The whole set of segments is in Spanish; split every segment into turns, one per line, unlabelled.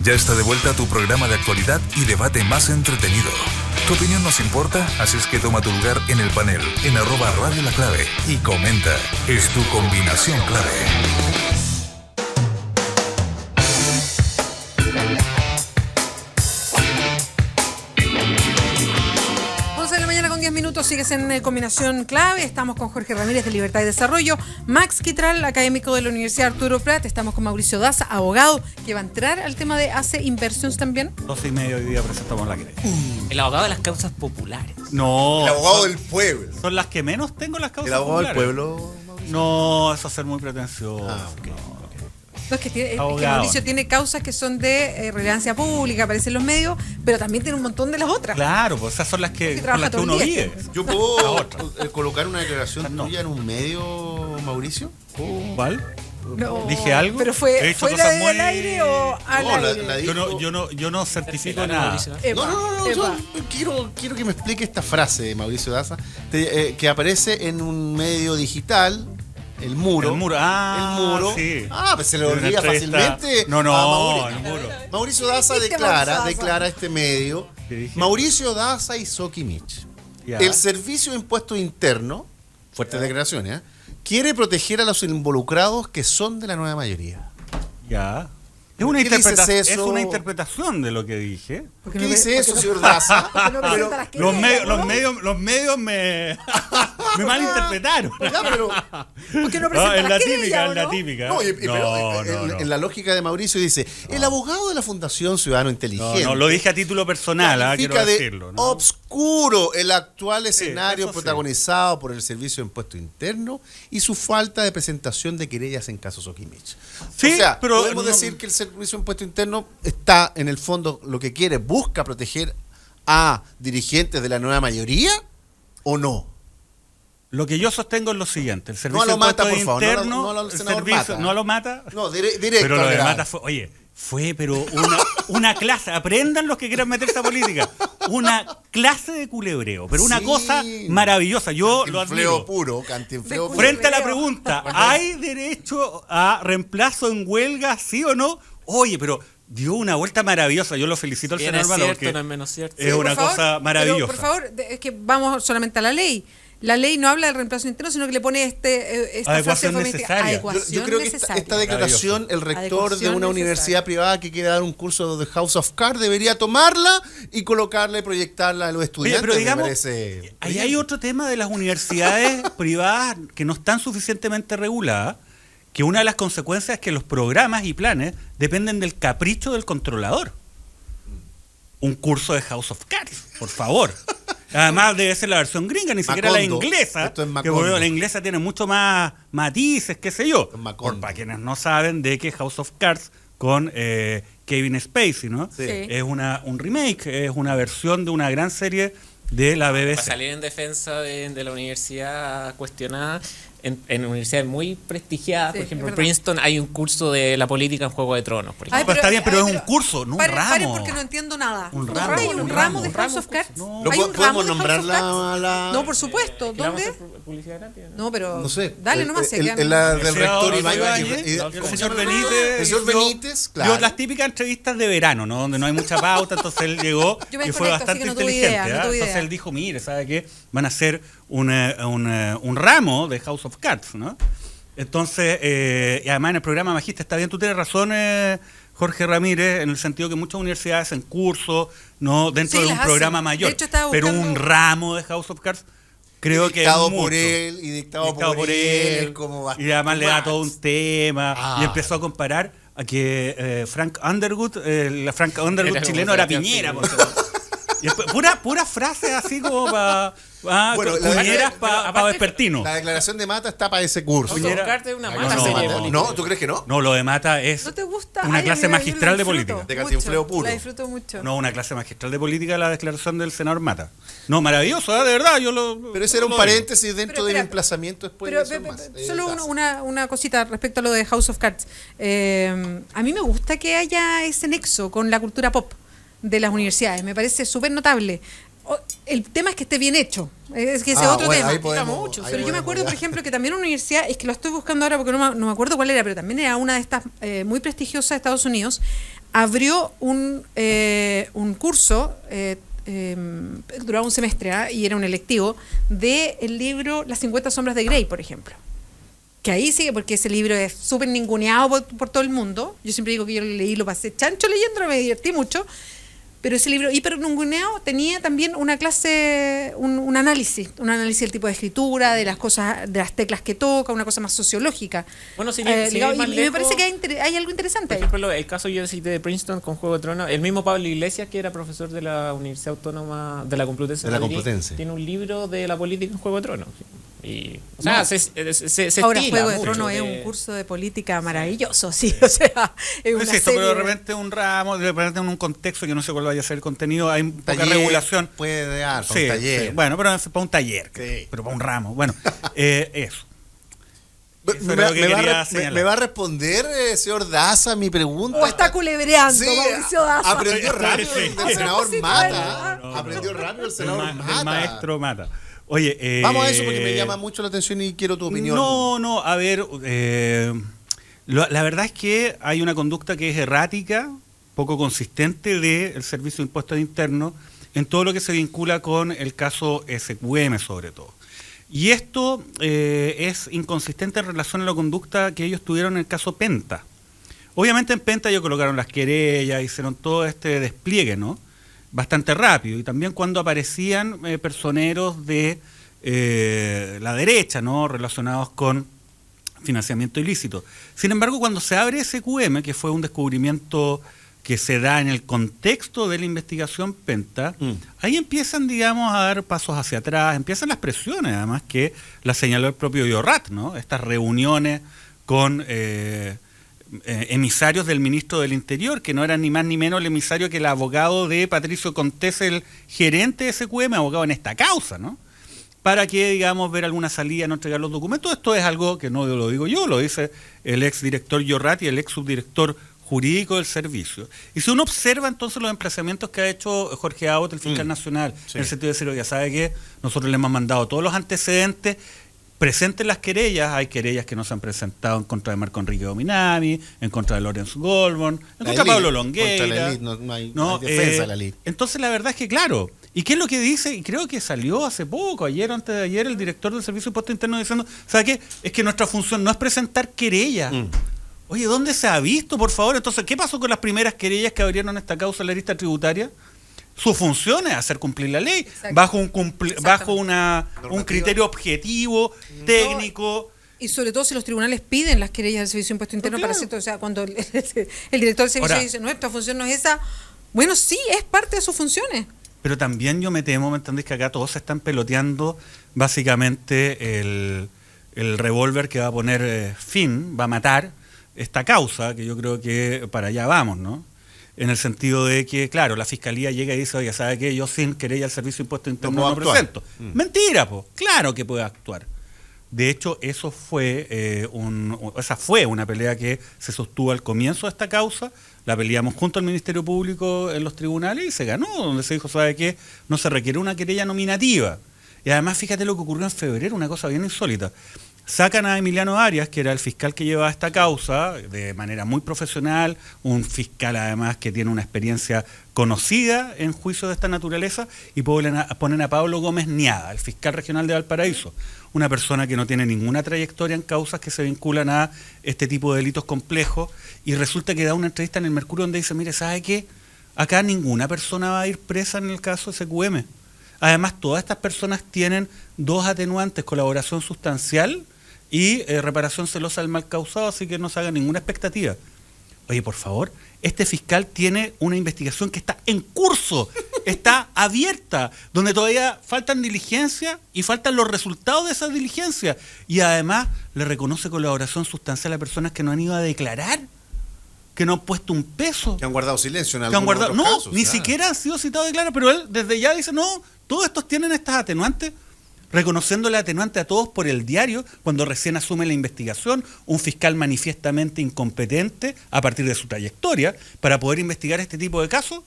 Ya está de vuelta tu programa de actualidad y debate más entretenido. Tu opinión nos importa, así es que toma tu lugar en el panel, en @Radio La Clave, y comenta. Es tu combinación clave.
10 minutos, sigues en Combinación Clave. Estamos con Jorge Ramírez de Libertad y Desarrollo, Max Quitral, académico de la Universidad Arturo Prat. Estamos con Mauricio Daza, abogado, que va a entrar al tema de ACE Inversions también.
12:30 hoy día presentamos la querella.
El abogado de las causas populares.
No.
El abogado del pueblo.
Son las que menos tengo las causas
El abogado
populares.
del pueblo, Mauricio.
No, eso es ser muy pretencioso.
Okay.
No, es que
Abogado.
Mauricio tiene causas que son de relevancia pública, aparecen en los medios, pero también tiene un montón de las otras.
Claro, pues esas son las que,
trabaja
con las que
todo el
uno
día.
vive.
¿Yo puedo colocar una declaración
No.
tuya en un medio, Mauricio?
¿Cuál?
No.
¿Dije algo?
¿Pero
He
fue
hecho
fuera
cosas
del
muy-
aire o al
No, la
aire?
dijo-
Yo no certifico
Perfilado,
nada.
Mauricio.
Epa,
No,
epa.
yo quiero que me explique esta frase de Mauricio Daza, que aparece en un medio digital, El Muro.
El Muro,
El Muro.
sí.
Pues se le
De una
olvida
entrevista-
fácilmente.
No,
a Mauricio.
El Muro.
Mauricio Daza
Mauricio Daza?
declara a este medio.
¿Qué dije?
Mauricio Daza y Soki Mitch.
Ya.
El Servicio de Impuestos Internos, fuertes declaraciones, quiere proteger a los involucrados que son de la nueva mayoría.
Ya. Es una,
¿Qué dices
es
eso?
una interpretación de lo que dije.
Porque
¿Qué
no
dice
ve-
eso,
porque
señor Daza?
porque no presenta las querellas, ¿no?
Los medios me malinterpretaron.
Ya, pero
Porque no
No,
presenta
es
las
la
querellas,
típica,
¿o
es la
no?
típica.
no, pero
no.
en la lógica de Mauricio dice, el abogado de la Fundación Ciudadano Inteligente
No, lo dije a título personal, quiero
califica de
decirlo. ¿no?
obscuro el actual escenario
eso sí.
protagonizado por el Servicio de Impuestos Internos y su falta de presentación de querellas en casos Okimich.
Sí,
o sea,
pero
podemos
no-
decir que el Servicio de Impuestos Internos está, en el fondo, lo que quiere, busca proteger a dirigentes de la nueva mayoría, ¿o no?
Lo que yo sostengo es lo siguiente: el servicio
No a lo
de
Mata,
impuestos
por favor, no
internos,
al
el
senador
servicio,
Mata.
no a lo Mata.
No, directo.
Pero lo
al
de
grano.
Mata fue pero una clase, aprendan los que quieran meterse a política, una clase de culebreo, pero una
Sí.
cosa maravillosa, yo lo
Cantinfleo
admiro.
puro, cantinfleo
De
puro.
Frente a la
Culebreo.
pregunta, ¿hay derecho a reemplazo en huelga, sí o no? Oye, pero dio una vuelta maravillosa, yo lo felicito al
Bien
senador
es
Mata
cierto,
porque
no es menos cierto.
es una
Por favor,
cosa maravillosa.
Pero, por favor, es que vamos solamente a la ley. La ley no habla del reemplazo interno, sino que le pone esta
Adecuación
frase
necesaria.
Adecuación
Yo creo que
necesaria.
esta declaración, el rector de
Adecuación
una universidad
necesaria.
privada que quiere dar un curso de House of Cards debería tomarla y colocarla y proyectarla a los
Oye,
estudiantes.
pero digamos,
me parece
ahí hay otro tema de las universidades privadas que no están suficientemente reguladas, que una de las consecuencias es que los programas y planes dependen del capricho del controlador. Un curso de House of Cards, por favor. Además debe ser la versión gringa, ni siquiera la
Macondo.
inglesa.
Esto es
Que
Macondo.
bueno, la inglesa tiene mucho más matices, qué sé yo.
Es Macondo.
Por para quienes no saben de que House of Cards con Kevin Spacey, ¿no?
Sí.
Es un remake, es una versión de una gran serie de la BBC.
Para salir en defensa de la universidad cuestionada, en universidades muy prestigiadas,
Sí,
por
es
ejemplo, en
verdad.
Princeton hay un curso de la política en Juego de Tronos, por
Ay,
ejemplo.
Está bien, pero es un curso, no un
paren
ramo.
porque no entiendo nada.
Un
¿Dónde
ramo,
hay
un
un
ramo,
ramo de
un
House
ramo,
of Cards?
no.
¿Hay un ramo
¿Podemos
de
nombrar
House of Cards?
la...?
No, por supuesto.
¿Le vamos a
¿Dónde?
hacer publicidad gratis?
No, pero
No sé.
dale nomás. se quedan-
En la del
El
rector
senador
Ibáñez.
Ibáñez,
y-
el
¿cómo se
señor
llama?
Benítez.
El señor
dio-
Benítez, claro.
dio las típicas entrevistas de verano, ¿no? Donde no hay mucha pauta, entonces él llegó
Yo me
y fue
desconecto, así
bastante
que no tuve
inteligente.
idea, no
¿ah?
tuve
Entonces
idea.
él dijo, mire, ¿sabe qué? Van a hacer un ramo de House of Cards, ¿no? Entonces, y además en el programa Magista, está bien, tú tienes razón, Jorge Ramírez, en el sentido que muchas universidades hacen cursos, ¿no? Dentro
Sí,
de un
las
programa
hacen.
mayor.
De hecho, estaba
pero
buscando-
un ramo de House of Cards, creo que es
Dictado
mucho.
por él y dictado por él. Como
y además le da todo un
Max.
tema
Ah.
y empezó a comparar a que Frank Underwood, la Frank Underwood
Era
chileno era
como
Piñera.
Sebastián
porque- y después, pura frase así como para
Bueno, la-
Piñeras
pero
para
aparte-
vespertino.
La declaración de Mata está para ese curso.
House of Cards es una
No,
mala
no,
serie de
no.
política.
no, ¿tú crees que no?
No, lo de Mata es
¿No te gusta?
una
Ay,
clase
a mí yo
magistral
la
de
disfruto
política.
De cantinfleo
mucho,
puro.
La disfruto mucho.
No, una clase magistral de política la declaración del senador Mata. No, maravilloso, de verdad, yo lo...
Pero ese era un
lo
paréntesis dentro
Pero,
de mi
espera,
emplazamiento después
Pero,
de eso más.
solo
Daza.
una cosita respecto a lo de House of Cards. A mí me gusta que haya ese nexo con la cultura pop de las universidades. Me parece súper notable. El tema es que esté bien hecho. Es que ese es otro
bueno,
tema.
ahí podemos-
Mucho.
ahí
Pero yo me
podemos
acuerdo,
ya.
por ejemplo, que también una universidad, es que lo estoy buscando ahora porque no me acuerdo cuál era, pero también era una de estas muy prestigiosas de Estados Unidos, abrió un curso, duraba un semestre, y era un electivo, del libro Las 50 sombras de Grey, por ejemplo. Que ahí sigue, porque ese libro es súper ninguneado por todo el mundo. Yo siempre digo que yo lo leí, lo pasé chancho leyéndolo, me divertí mucho. Pero ese libro hiper ninguneado tenía también una clase, un análisis del tipo de escritura, de las cosas, de las teclas que toca, una cosa más sociológica.
Bueno,
y me parece que hay algo interesante
por
ahí.
ejemplo, el caso yo cité de Princeton con Juego de Tronos, el mismo Pablo Iglesias, que era profesor de la Universidad Autónoma de la Complutense, tiene un libro de la política en Juego de Tronos. Y, o sea, se
ahora
estila
Juego de
mucho
Tronos es un curso de política maravilloso, sí, o sea, es una
Es esto,
serie.
pero de repente un ramo, de repente en un contexto que no sé cuál vaya a ser el contenido, hay poca
Taller
regulación.
puede dar para
Sí,
un taller.
sí. Bueno, pero para un taller,
Sí.
pero para un ramo. Bueno, eso. Eso
¿Me,
era lo que
me va
quería
a
señalar.
¿Me va a responder, señor Daza, mi pregunta?
O está culebreando,
Sí,
Mauricio Daza.
aprendió rápido
Sí.
el senador
Propósito,
Mata.
¿verdad?
Aprendió rápido el
El
senador Mata.
maestro Mata. Oye,
Vamos a eso porque me llama mucho la atención y quiero tu opinión.
No, a ver, la verdad es que hay una conducta que es errática, poco consistente del Servicio de Impuestos Internos en todo lo que se vincula con el caso SQM sobre todo. Y esto es inconsistente en relación a la conducta que ellos tuvieron en el caso Penta. Obviamente en Penta ellos colocaron las querellas, hicieron todo este despliegue, ¿no? Bastante rápido. Y también cuando aparecían personeros de la derecha, ¿no? Relacionados con financiamiento ilícito. Sin embargo, cuando se abre SQM, que fue un descubrimiento que se da en el contexto de la investigación Penta, ahí empiezan, digamos, a dar pasos hacia atrás, empiezan las presiones, además que la señaló el propio Llorrat, ¿no? Estas reuniones con emisarios del ministro del Interior, que no eran ni más ni menos el emisario que el abogado de Patricio Contés, el gerente de SQM, abogado en esta causa, ¿no? Para que, digamos, ver alguna salida, no entregar los documentos. Esto es algo que no lo digo yo, lo dice el ex director Llorrat y el ex subdirector jurídico del servicio. Y si uno observa entonces los emplazamientos que ha hecho Jorge Abbott, el fiscal nacional, en el sentido de decir, ya sabe que nosotros le hemos mandado todos los antecedentes, presenten las querellas, hay querellas que no se han presentado en contra de Marco Enrique Dominami, en contra de Lawrence Goldborn, en contra de Pablo Longueira.
Contra la elite, no hay defensa de la elite.
Entonces la verdad es que claro, ¿y qué es lo que dice? Y creo que salió hace poco, ayer o antes de ayer, el director del Servicio de Impuestos Internos diciendo, ¿sabe qué? Es que nuestra función no es presentar querellas. Oye, ¿dónde se ha visto, por favor? Entonces, ¿qué pasó con las primeras querellas que abrieron esta causa en la lista tributaria? Su función es hacer cumplir la ley, bajo un criterio objetivo, técnico.
Y sobre todo si los tribunales piden las querellas del Servicio de Impuestos Internos para hacer, o sea, cuando el director del servicio dice, nuestra función no es esa, bueno, sí, es parte de sus funciones.
Pero también yo me temo, ¿me entendés? Que acá todos se están peloteando básicamente el revólver que va a poner fin, va a matar esta causa, que yo creo que para allá vamos, ¿no? En el sentido de que, claro, la Fiscalía llega y dice, oye, ¿sabe qué? Yo sin querella al Servicio de Impuestos Internos no presento. Mentira, po. Claro que puede actuar. De hecho, esa fue una pelea que se sostuvo al comienzo de esta causa. La peleamos junto al Ministerio Público en los tribunales y se ganó, donde se dijo, ¿sabe qué? No se requiere una querella nominativa. Y además, fíjate lo que ocurrió en febrero, una cosa bien insólita. Sacan a Emiliano Arias, que era el fiscal que llevaba esta causa, de manera muy profesional, un fiscal además que tiene una experiencia conocida en juicios de esta naturaleza, y ponen a Pablo Gómez Niada, el fiscal regional de Valparaíso, una persona que no tiene ninguna trayectoria en causas que se vinculan a este tipo de delitos complejos, y resulta que da una entrevista en el Mercurio donde dice, mire, ¿sabe qué? Acá ninguna persona va a ir presa en el caso SQM. Además, todas estas personas tienen dos atenuantes, colaboración sustancial y reparación celosa del mal causado, así que no se haga ninguna expectativa. Oye, por favor, este fiscal tiene una investigación que está en curso, está abierta, donde todavía faltan diligencias y faltan los resultados de esas diligencias. Y además le reconoce colaboración sustancial a personas que no han ido a declarar, que no han puesto un peso.
Que han guardado silencio en
que han guardado,
algunos
no,
casos,
ni siquiera han sido citados a declarar, pero él desde ya dice, no, todos estos tienen estas atenuantes, reconociendo la atenuante a todos por el diario, cuando recién asume la investigación, un fiscal manifiestamente incompetente a partir de su trayectoria para poder investigar este tipo de casos.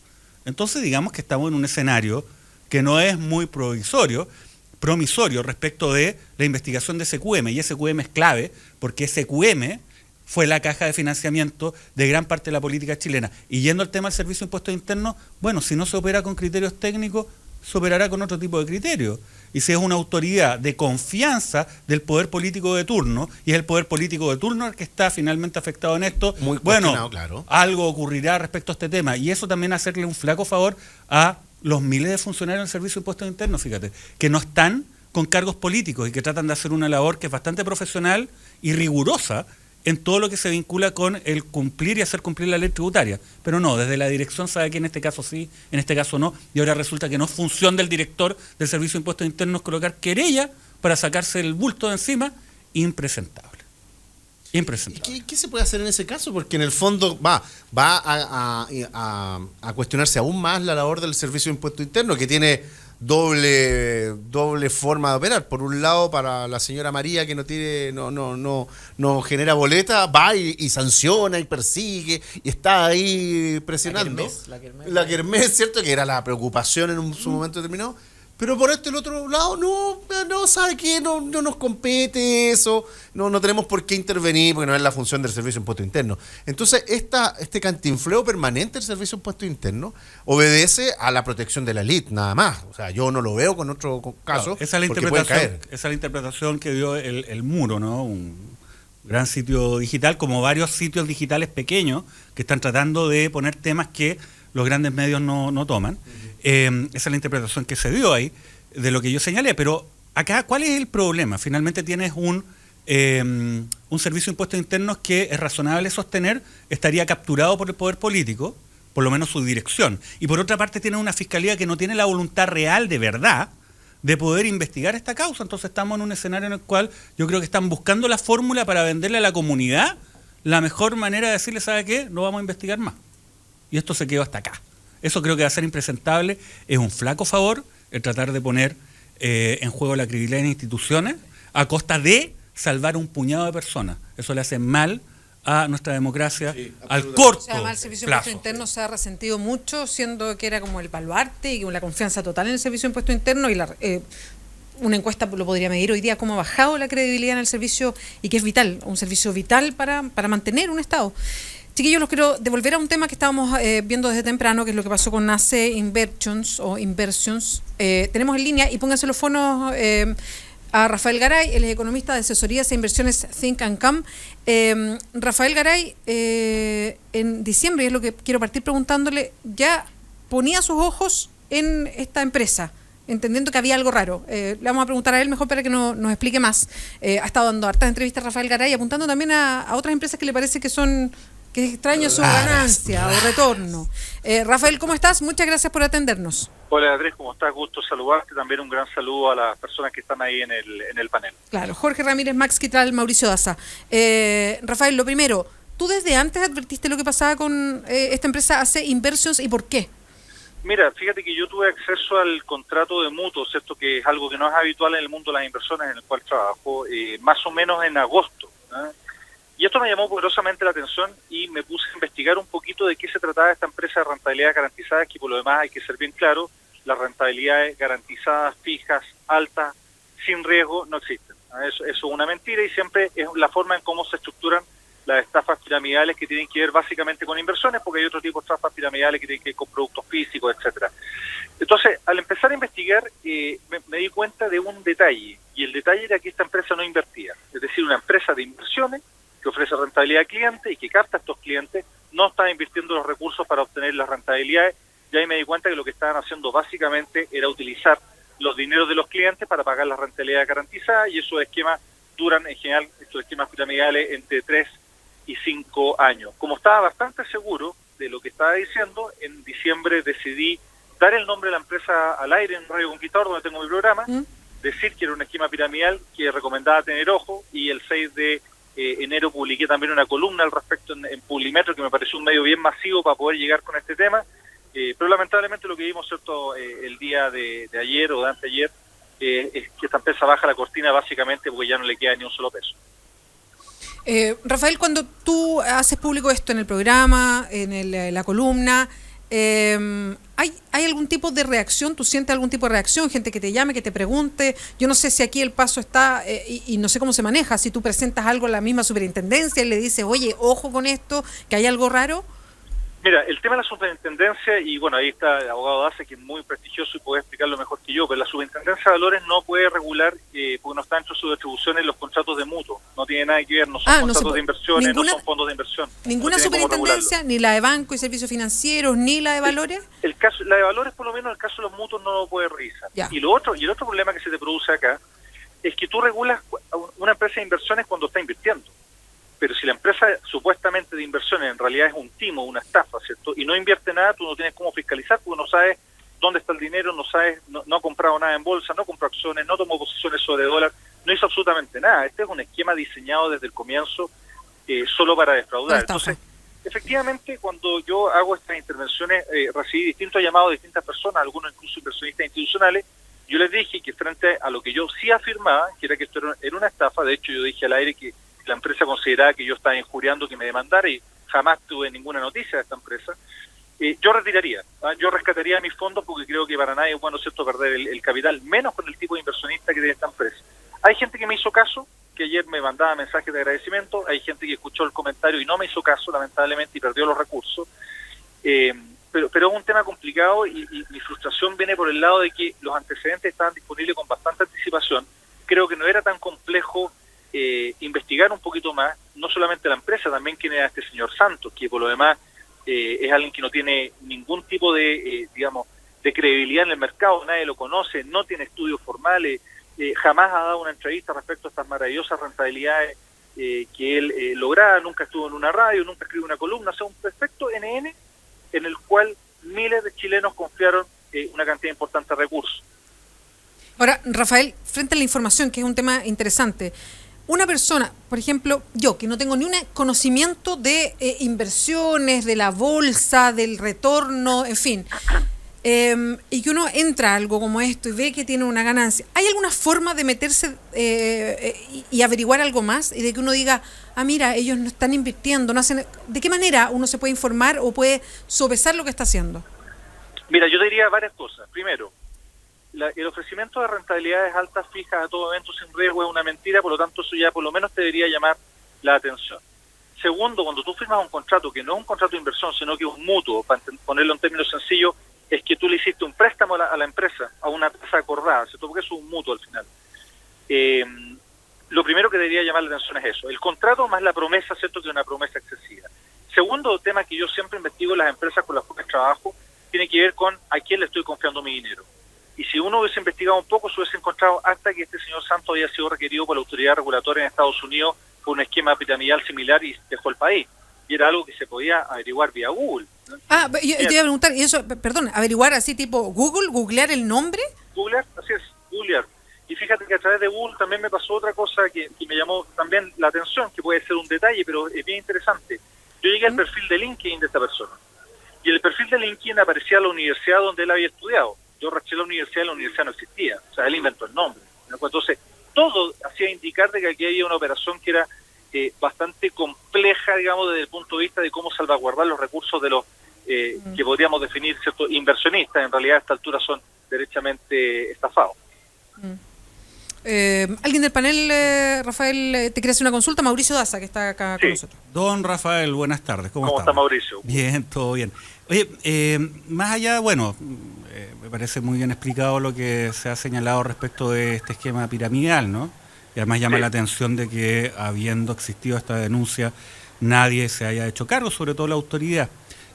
Entonces digamos que estamos en un escenario que no es muy promisorio respecto de la investigación de SQM, y SQM es clave porque SQM fue la caja de financiamiento de gran parte de la política chilena. Y yendo al tema del Servicio de Impuestos Internos, bueno, si no se opera con criterios técnicos, se operará con otro tipo de criterios. Y si es una autoridad de confianza del poder político de turno, y es el poder político de turno el que está finalmente afectado en esto, bueno, claro, algo ocurrirá respecto a este tema. Y eso también hacerle un flaco favor a los miles de funcionarios del Servicio de Impuestos Internos, fíjate, que no están con cargos políticos y que tratan de hacer una labor que es bastante profesional y rigurosa en todo lo que se vincula con el cumplir y hacer cumplir la ley tributaria. Pero no, desde la dirección sabe que en este caso sí, en este caso no, y ahora resulta que no es función del director del Servicio de Impuestos Internos colocar querella para sacarse el bulto de encima. Impresentable. Impresentable.
¿Qué se puede hacer en ese caso? Porque en el fondo va a cuestionarse aún más la labor del Servicio de Impuestos Internos, que tiene doble forma de operar. Por un lado, para la señora María, que no genera boleta, va y sanciona y persigue y está ahí presionando. La Kermés, ¿cierto? Que era la preocupación en su momento determinado. Pero por el otro lado, no ¿sabe qué? No nos compete eso, no tenemos por qué intervenir, porque no es la función del Servicio de Impuestos Internos. Entonces, este cantinfleo permanente del Servicio de Impuestos Internos obedece a la protección de la elite, nada más. O sea, yo no lo veo con otro caso,
esa es la interpretación, esa es la interpretación que dio el Muro, ¿no? Un gran sitio digital, como varios sitios digitales pequeños que están tratando de poner temas que los grandes medios no toman. Esa es la interpretación que se dio ahí de lo que yo señalé, pero acá, ¿cuál es el problema? Finalmente tienes un Servicio de Impuestos Internos que es razonable sostener estaría capturado por el poder político, por lo menos su dirección, y por otra parte tiene una fiscalía que no tiene la voluntad real de verdad de poder investigar esta causa. Entonces estamos en un escenario en el cual yo creo que están buscando la fórmula para venderle a la comunidad la mejor manera de decirle, ¿sabe qué? No vamos a investigar más. Y esto se quedó hasta acá. Eso creo que va a ser impresentable. Es un flaco favor el tratar de poner en juego la credibilidad en instituciones a costa de salvar un puñado de personas. Eso le hace mal a nuestra democracia, al corto plazo.
Además, el Servicio de Impuestos Internos se ha resentido mucho, siendo que era como el baluarte y con la confianza total en el Servicio de Impuestos Internos, y una encuesta lo podría medir hoy día cómo ha bajado la credibilidad en el servicio, y que es vital, un servicio vital para mantener un Estado. Chiquillos, los quiero devolver a un tema que estábamos viendo desde temprano, que es lo que pasó con ACE Inversions o Inversions. Tenemos en línea, y pónganse los fonos, a Rafael Garay, él es economista de asesorías e inversiones Think and Come. Rafael Garay, en diciembre, y es lo que quiero partir preguntándole, ya ponía sus ojos en esta empresa, entendiendo que había algo raro. Le vamos a preguntar a él mejor para que nos explique más. Ha estado dando hartas entrevistas Rafael Garay, apuntando también a otras empresas que le parece que es extraño su ganancia o retorno. Rafael, ¿cómo estás? Muchas gracias por atendernos.
Hola Andrés, ¿cómo estás? Gusto saludarte. También un gran saludo a las personas que están ahí en el panel.
Claro, Jorge Ramírez, Max Quitral, Mauricio Daza. Rafael, lo primero, ¿tú desde antes advertiste lo que pasaba con esta empresa ACE Inversions y por qué?
Mira, fíjate que yo tuve acceso al contrato de mutuo, ¿cierto? Que es algo que no es habitual en el mundo de las inversiones en el cual trabajo, más o menos en agosto, ¿eh? Y esto me llamó poderosamente la atención y me puse a investigar un poquito de qué se trataba esta empresa de rentabilidades garantizadas, que por lo demás hay que ser bien claro, las rentabilidades garantizadas, fijas, altas, sin riesgo, no existen. Eso es una mentira, y siempre es la forma en cómo se estructuran las estafas piramidales, que tienen que ver básicamente con inversiones, porque hay otro tipo de estafas piramidales que tienen que ver con productos físicos, etcétera. Entonces, al empezar a investigar, me di cuenta de un detalle, y el detalle era que esta empresa no invertía. Es decir, una empresa de inversiones que ofrece rentabilidad al cliente y que capta a estos clientes, no estaba invirtiendo los recursos para obtener las rentabilidades, y ahí me di cuenta que lo que estaban haciendo básicamente era utilizar los dineros de los clientes para pagar las rentabilidades garantizadas, y esos esquemas duran en general, estos esquemas piramidales, entre 3 y 5 años. Como estaba bastante seguro de lo que estaba diciendo, en diciembre decidí dar el nombre de la empresa al aire en Radio Conquistador, donde tengo mi programa, decir que era un esquema piramidal que recomendaba tener ojo, y el 6 de enero publiqué también una columna al respecto en Publimetro, que me pareció un medio bien masivo para poder llegar con este tema, pero lamentablemente lo que vimos, ¿cierto?, el día de ayer o de anteayer, es que esta empresa baja la cortina básicamente porque ya no le queda ni un solo peso.
Rafael, cuando tú haces público esto en el programa, en la columna, ¿hay algún tipo de reacción? ¿Tú sientes algún tipo de reacción? Gente que te llame, que te pregunte. Yo no sé si aquí el paso está, y no sé cómo se maneja, si tú presentas algo a la misma superintendencia y le dices, oye, ojo con esto, que hay algo raro.
Mira, el tema de la superintendencia, y bueno, ahí está el abogado Daza, que es muy prestigioso y puede explicarlo mejor que yo, pero la superintendencia de valores no puede regular, porque no está dentro de sus atribuciones los contratos de mutuo. No tiene nada que ver, no son contratos de inversiones, no son fondos de inversión.
¿Ninguna superintendencia, ni la de banco y servicios financieros, ni la de valores?
El caso, la de valores, por lo menos, el caso de los mutuos no lo puede revisar.
Ya.
Y el otro problema que se te produce acá es que tú regulas una empresa de inversiones cuando está invirtiendo. Pero si la empresa supuestamente de inversiones en realidad es un timo, una estafa, ¿cierto? Y no invierte nada, tú no tienes cómo fiscalizar porque no sabes dónde está el dinero, no ha comprado nada en bolsa, no compró acciones, no tomó posiciones sobre dólar, no hizo absolutamente nada. Este es un esquema diseñado desde el comienzo solo para defraudar. Entonces, efectivamente, cuando yo hago estas intervenciones, recibí distintos llamados de distintas personas, algunos incluso inversionistas institucionales. Yo les dije que frente a lo que yo sí afirmaba, que era que esto era una estafa, de hecho yo dije al aire que la empresa consideraba que yo estaba injuriando que me demandara y jamás tuve ninguna noticia de esta empresa, yo retiraría, yo rescataría mis fondos porque creo que para nadie es bueno, ¿cierto?, perder el capital, menos con el tipo de inversionista que tiene esta empresa. Hay gente que me hizo caso, que ayer me mandaba mensajes de agradecimiento, hay gente que escuchó el comentario y no me hizo caso, lamentablemente, y perdió los recursos, pero es un tema complicado y mi frustración viene por el lado de que los antecedentes estaban disponibles con bastante anticipación. Creo que no era tan complejo investigar un poquito más, no solamente la empresa, también quién era este señor Santos, que por lo demás es alguien que no tiene ningún tipo de, de credibilidad en el mercado, nadie lo conoce, no tiene estudios formales, jamás ha dado una entrevista respecto a estas maravillosas rentabilidades que él lograba, nunca estuvo en una radio, nunca escribió una columna, o sea, un perfecto NN en el cual miles de chilenos confiaron una cantidad importante de recursos.
Ahora, Rafael, frente a la información, que es un tema interesante, una persona, por ejemplo, yo, que no tengo ni un conocimiento de inversiones, de la bolsa, del retorno, en fin, y que uno entra a algo como esto y ve que tiene una ganancia, ¿hay alguna forma de meterse y averiguar algo más? Y de que uno diga, mira, ellos no están invirtiendo, no hacen... ¿De qué manera uno se puede informar o puede sopesar lo que está haciendo?
Mira, yo diría varias cosas. Primero, el ofrecimiento de rentabilidades altas fijas a todo evento sin riesgo es una mentira, por lo tanto eso ya por lo menos te debería llamar la atención. Segundo, cuando tú firmas un contrato que no es un contrato de inversión, sino que es un mutuo, para ponerlo en términos sencillos, es que tú le hiciste un préstamo a la empresa a una tasa acordada, ¿cierto? Porque eso es un mutuo al final. Lo primero que debería llamar la atención es eso, el contrato más la promesa, ¿cierto?, que es una promesa excesiva. Segundo tema que yo siempre investigo en las empresas con las cuales trabajo, tiene que ver con a quién le estoy confiando mi dinero. Y si uno hubiese investigado un poco, se hubiese encontrado hasta que este señor Santos había sido requerido por la autoridad regulatoria en Estados Unidos por un esquema piramidal similar y dejó el país. Y era algo que se podía averiguar vía Google, ¿no?
Yo te iba a preguntar, y eso, perdón, averiguar así tipo googlear el nombre.
Googlear, así es, googlear. Y fíjate que a través de Google también me pasó otra cosa que me llamó también la atención, que puede ser un detalle, pero es bien interesante. Yo llegué al perfil de LinkedIn de esta persona. Y en el perfil de LinkedIn aparecía la universidad donde él había estudiado. Yo raché la universidad y la universidad no existía. O sea, él inventó el nombre, ¿no? Entonces, todo hacía indicar de que aquí había una operación que era bastante compleja, digamos, desde el punto de vista de cómo salvaguardar los recursos de los que podríamos definir, ¿cierto?, inversionistas. En realidad, a esta altura son derechamente estafados.
Alguien del panel, Rafael, te quiere hacer una consulta. Mauricio Daza, que está acá con nosotros.
Don Rafael, buenas tardes. ¿Cómo
está Mauricio?
Bien, todo bien. Oye, más allá, bueno, me parece muy bien explicado lo que se ha señalado respecto de este esquema piramidal, ¿no? Y además llama la atención de que, habiendo existido esta denuncia, nadie se haya hecho cargo, sobre todo la autoridad.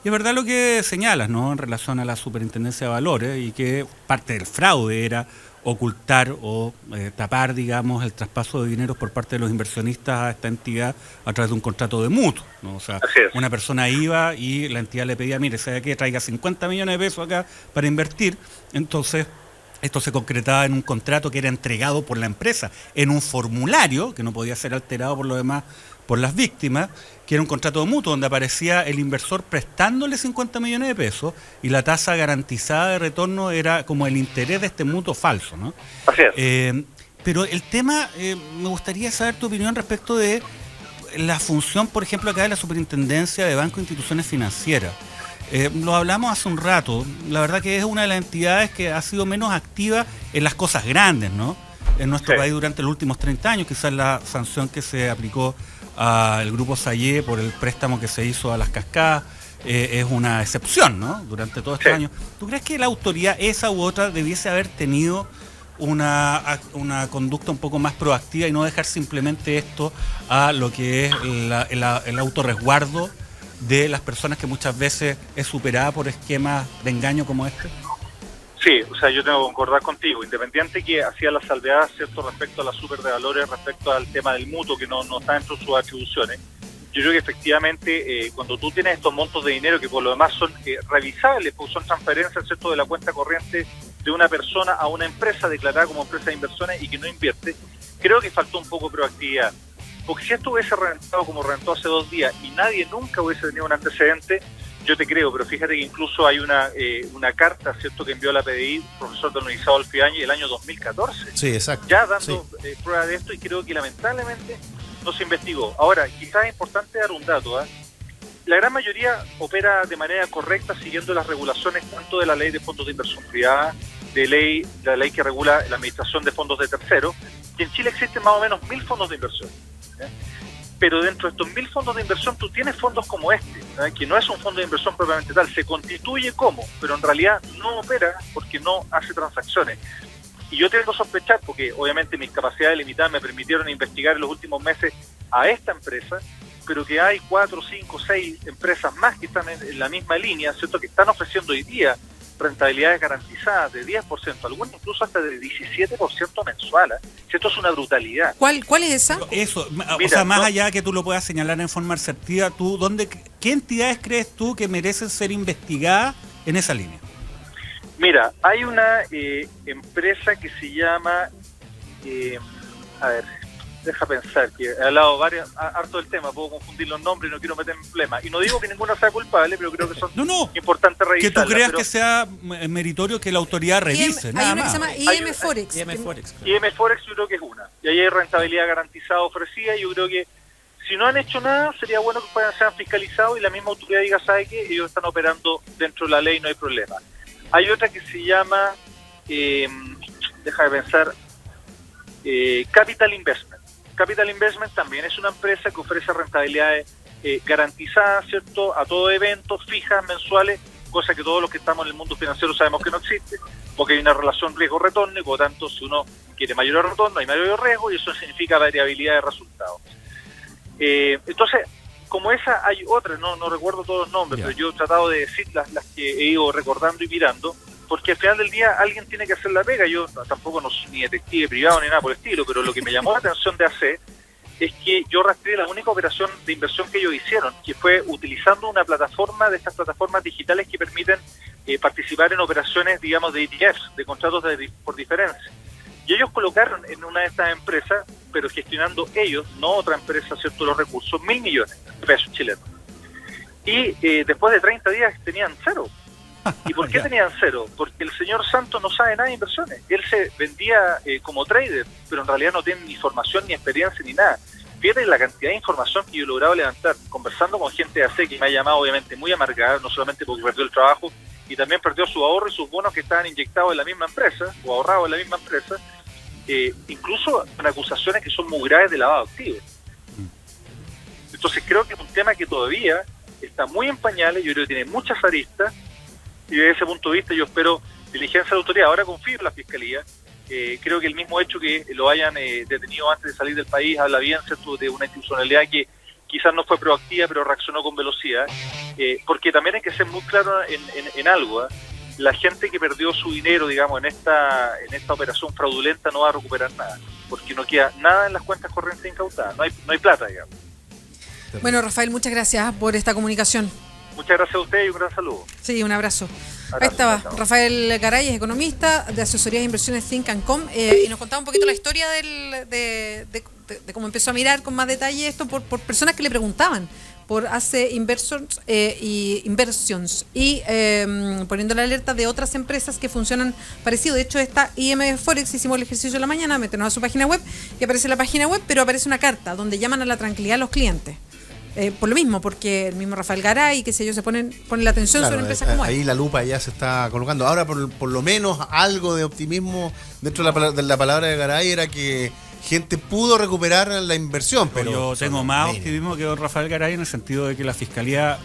Y es verdad lo que señalas, ¿no?, en relación a la Superintendencia de Valores, y que parte del fraude era ocultar o tapar, digamos, el traspaso de dinero por parte de los inversionistas a esta entidad a través de un contrato de mutuo, ¿no? O sea, una persona iba y la entidad le pedía, mire, ¿sabe qué? Traiga 50 millones de pesos acá para invertir. Entonces, esto se concretaba en un contrato que era entregado por la empresa, en un formulario que no podía ser alterado por lo demás por las víctimas, que era un contrato de mutuo donde aparecía el inversor prestándole 50 millones de pesos y la tasa garantizada de retorno era como el interés de este mutuo falso, ¿no?
Así es.
Pero el tema, me gustaría saber tu opinión respecto de la función, por ejemplo, acá de la Superintendencia de Banco e Instituciones Financieras. lo hablamos hace un rato, la verdad que es una de las entidades que ha sido menos activa en las cosas grandes, ¿no? En nuestro país durante los últimos 30 años, quizás la sanción que se aplicó al Grupo Sayé por el préstamo que se hizo a las cascadas es una excepción, ¿no? Durante todos estos años. ¿Tú crees que la autoridad, esa u otra, debiese haber tenido una conducta un poco más proactiva y no dejar simplemente esto a lo que es el autorresguardo de las personas, que muchas veces es superada por esquemas de engaño como este?
Sí, o sea, yo tengo que concordar contigo, independiente que hacía la salvedad, ¿cierto?, respecto a la super de valores, respecto al tema del mutuo, que no está dentro de sus atribuciones. Yo creo que efectivamente cuando tú tienes estos montos de dinero que por lo demás son revisables, porque son transferencias, ¿cierto?, de la cuenta corriente de una persona a una empresa declarada como empresa de inversiones y que no invierte, creo que faltó un poco de proactividad. Porque si esto hubiese reventado como reventó hace 2 días y nadie nunca hubiese tenido un antecedente, yo te creo, pero fíjate que incluso hay una carta, ¿cierto?, que envió la PDI, profesor de la Universidad de Olfiañi, el año 2014.
Sí, exacto.
Ya dando prueba de esto, y creo que lamentablemente no se investigó. Ahora, quizás es importante dar un dato, ¿eh? La gran mayoría opera de manera correcta siguiendo las regulaciones tanto de la ley de fondos de inversión privada, de la ley que regula la administración de fondos de terceros, que en Chile existen más o menos 1000 fondos de inversión. Pero dentro de estos 1000 fondos de inversión tú tienes fondos como este, ¿verdad?, que no es un fondo de inversión propiamente tal, se constituye como, pero en realidad no opera porque no hace transacciones. Y yo tengo que sospechar, porque obviamente mis capacidades limitadas me permitieron investigar en los últimos meses a esta empresa, pero que hay 4, 5, 6 empresas más que están en la misma línea, ¿cierto?, que están ofreciendo hoy día rentabilidades garantizadas de 10%, algunas incluso hasta de 17% mensual. Esto es una brutalidad.
¿Cuál es esa?
Eso,
Mira,
o sea, más allá que tú lo puedas señalar en forma asertiva, ¿qué entidades crees tú que merecen ser investigadas en esa línea?
Mira, hay una empresa que se llama, a ver, deja pensar, que he hablado harto del tema, puedo confundir los nombres y no quiero meter en problemas. Y no digo que ninguna sea culpable, pero creo que son importantes revisarlas.
Que tú creas que sea meritorio que la autoridad revise,
nada
hay una
que se llama IM Forex.
IM Forex yo creo que es una. Y ahí hay rentabilidad garantizada ofrecida, y yo creo que si no han hecho nada, sería bueno que sean fiscalizados y la misma autoridad diga, ¿sabe qué? Ellos están operando dentro de la ley, no hay problema. Hay otra que se llama, deja de pensar, Capital Investment. Capital Investment también es una empresa que ofrece rentabilidades garantizadas, ¿cierto?, a todo evento, fijas, mensuales, cosa que todos los que estamos en el mundo financiero sabemos que no existe, porque hay una relación riesgo-retorno, y por lo tanto, si uno quiere mayor retorno, hay mayor riesgo, y eso significa variabilidad de resultados. Entonces, como esa, hay otras, no recuerdo todos los nombres, pero yo he tratado de decir las que he ido recordando y mirando, porque al final del día alguien tiene que hacer la pega. Yo tampoco no soy ni detective privado ni nada por el estilo, pero lo que me llamó la atención de AC es que yo rastreé la única operación de inversión que ellos hicieron, que fue utilizando una plataforma de estas plataformas digitales que permiten participar en operaciones, digamos, de ETFs, de contratos por diferencia. Y ellos colocaron en una de estas empresas, pero gestionando ellos, no otra empresa, ¿cierto?, los recursos, 1.000 millones de pesos chilenos. Y después de 30 días tenían cero. ¿Y por qué tenían cero? Porque el señor Santos no sabe nada de inversiones. Él se vendía como trader, pero en realidad no tiene ni formación, ni experiencia, ni nada. Fíjate la cantidad de información que yo he logrado levantar, conversando con gente de AC que me ha llamado obviamente muy amargada, no solamente porque perdió el trabajo, y también perdió su ahorro y sus bonos que estaban inyectados en la misma empresa, o ahorrados en la misma empresa, incluso con acusaciones que son muy graves de lavado de activos. Entonces creo que es un tema que todavía está muy en pañales, yo creo que tiene muchas aristas, y desde ese punto de vista yo espero diligencia de la autoridad. Ahora confío en la Fiscalía, creo que el mismo hecho que lo hayan detenido antes de salir del país habla bien, ¿cierto?, de una institucionalidad que quizás no fue proactiva, pero reaccionó con velocidad, porque también hay que ser muy claro en algo, la gente que perdió su dinero, digamos, en esta operación fraudulenta no va a recuperar nada, porque no queda nada en las cuentas corrientes incautadas, no hay plata, digamos.
Bueno, Rafael, muchas gracias por esta comunicación.
Muchas gracias a usted y un gran saludo.
Sí, un abrazo. Ahí estaba Rafael Garay, es economista de asesorías de inversiones Think & Com, y nos contaba un poquito la historia de cómo empezó a mirar con más detalle esto por personas que le preguntaban por AC Inversions y poniendo la alerta de otras empresas que funcionan parecido. De hecho, esta IM Forex, hicimos el ejercicio de la mañana, meternos a su página web y aparece la página web, pero aparece una carta donde llaman a la tranquilidad a los clientes. por lo mismo, porque el mismo Rafael Garay, qué sé yo, se pone la atención sobre empresas como
ahí la lupa ya se está colocando. Ahora, por lo menos, algo de optimismo dentro de la palabra de Garay era que gente pudo recuperar la inversión. Pero
yo tengo más optimismo que don Rafael Garay en el sentido de que la Fiscalía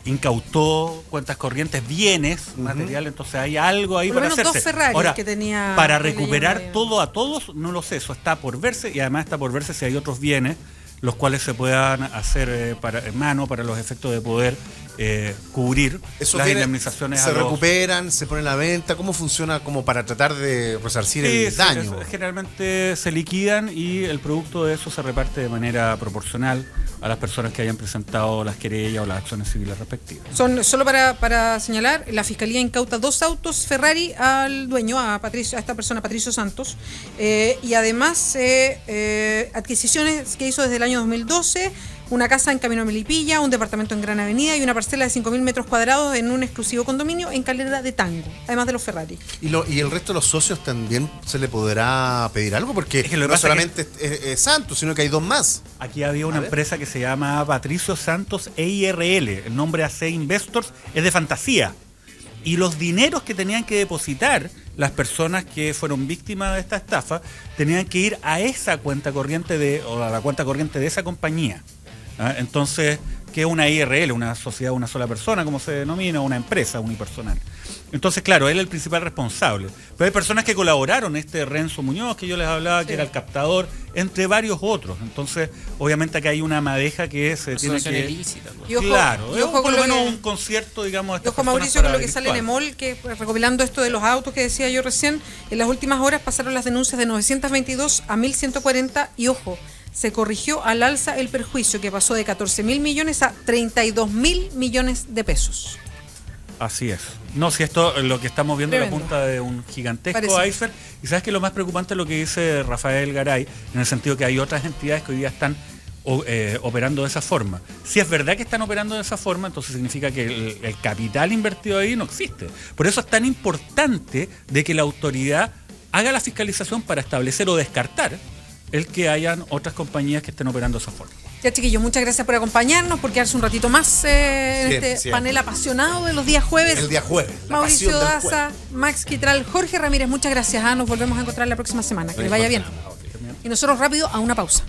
incautó cuentas corrientes, bienes, material, entonces hay algo ahí para hacerse.
2 Ferrari
ahora,
que tenía
para recuperar todo a todos, no lo sé, eso está por verse y además está por verse si hay otros bienes los cuales se puedan hacer en mano para los efectos de poder cubrir las indemnizaciones.
¿Se recuperan, se ponen a la venta? ¿Cómo funciona como para tratar de resarcir el daño?
Generalmente se liquidan y el producto de eso se reparte de manera proporcional a las personas que hayan presentado las querellas o las acciones civiles respectivas.
Solo para señalar, la Fiscalía incauta 2 autos Ferrari al dueño, a esta persona, Patricio Santos, y además adquisiciones que hizo desde el año 2012, una casa en Camino a Melipilla, un departamento en Gran Avenida y una parcela de 5.000 metros cuadrados en un exclusivo condominio en Calera de Tango, además de los Ferrari.
¿Y el resto de los socios también se le podrá pedir algo? Porque no solamente es Santos, sino que hay 2 más.
Aquí había una empresa que se llama Patricio Santos EIRL, el nombre AC Investors es de fantasía. Y los dineros que tenían que depositar las personas que fueron víctimas de esta estafa tenían que ir a esa cuenta corriente o a la cuenta corriente de esa compañía. Entonces, que es una IRL, una sociedad de una sola persona, como se denomina, una empresa unipersonal. Entonces, claro, él es el principal responsable. Pero hay personas que colaboraron, Renzo Muñoz, que yo les hablaba, que era el captador, entre varios otros. Entonces, obviamente acá hay una madeja que se tiene que...
ilícita, pues.
Y ojo,
claro,
y ojo
por lo
con
menos un concierto, digamos, de
ojo, Mauricio, con lo que sale en EMOL, que recopilando esto de los autos que decía yo recién, en las últimas horas pasaron las denuncias de 922 a 1.140 y ojo, se corrigió al alza el perjuicio, que pasó de 14.000 millones a 32.000 millones de pesos.
Así es. No, si esto lo que estamos viendo es la punta de un gigantesco iceberg. Y sabes que lo más preocupante es lo que dice Rafael Garay, en el sentido que hay otras entidades que hoy día están operando de esa forma. Si es verdad que están operando de esa forma, entonces significa que el capital invertido ahí no existe. Por eso es tan importante de que la autoridad haga la fiscalización para establecer o descartar el que hayan otras compañías que estén operando de esa forma.
Ya, chiquillos, muchas gracias por acompañarnos, por quedarse un ratito más en este panel apasionado de los días jueves.
El día jueves.
Mauricio Daza, Max Quitral, Jorge Ramírez, muchas gracias. Nos volvemos a encontrar la próxima semana. Que les vaya bien. Y nosotros rápido a una pausa.